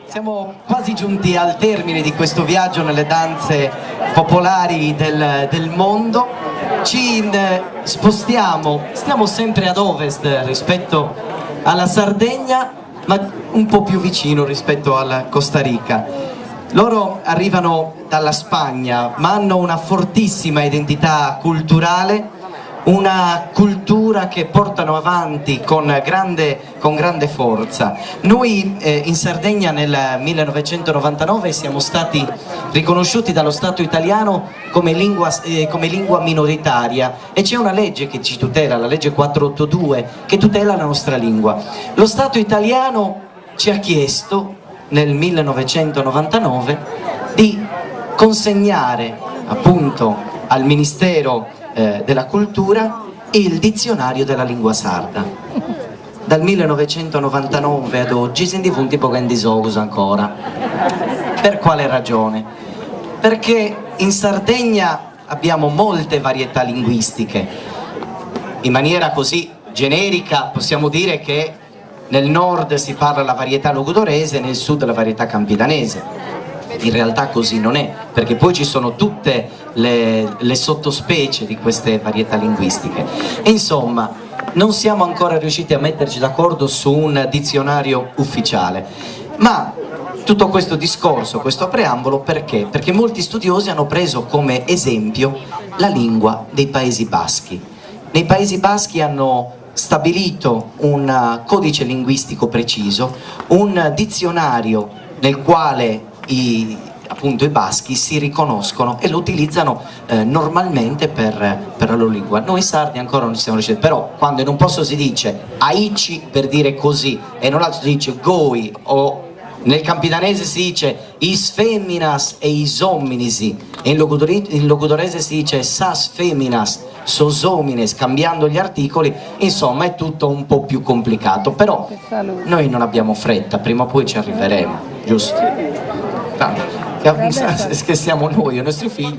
Siamo quasi giunti al termine di questo viaggio nelle danze popolari del mondo. Ci spostiamo, stiamo sempre ad ovest rispetto alla Sardegna, ma un po' più vicino rispetto alla Costa Rica. Loro arrivano dalla Spagna, ma hanno una fortissima identità culturale, una cultura che portano avanti con grande forza. Noi in Sardegna nel 1999 siamo stati riconosciuti dallo Stato italiano come lingua minoritaria e c'è una legge che ci tutela, la legge 482, che tutela la nostra lingua. Lo Stato italiano ci ha chiesto nel 1999 di consegnare appunto al Ministero della Cultura il dizionario della lingua sarda. Dal 1999 ad oggi si difunti poco in disouso ancora. Per quale ragione? Perché in Sardegna abbiamo molte varietà linguistiche. In maniera così generica possiamo dire che nel nord si parla la varietà logudorese, nel sud la varietà campidanese. In realtà così non è, perché poi ci sono tutte le sottospecie di queste varietà linguistiche. E insomma, non siamo ancora riusciti a metterci d'accordo su un dizionario ufficiale. Ma tutto questo discorso, questo preambolo, perché? Perché molti studiosi hanno preso come esempio la lingua dei Paesi Baschi. Nei Paesi Baschi hanno stabilito un codice linguistico preciso, un dizionario nel quale appunto i baschi si riconoscono e lo utilizzano normalmente per la loro lingua. Noi sardi ancora non ci siamo riusciti, però quando in un posto si dice aici per dire così e in un altro si dice goi, o nel campidanese si dice is feminas e is hominisi e in logudorese si dice sas feminas sos homines, cambiando gli articoli. Insomma è tutto un po' più complicato, però noi non abbiamo fretta, prima o poi ci arriveremo, giusto? Che siamo noi, i nostri figli.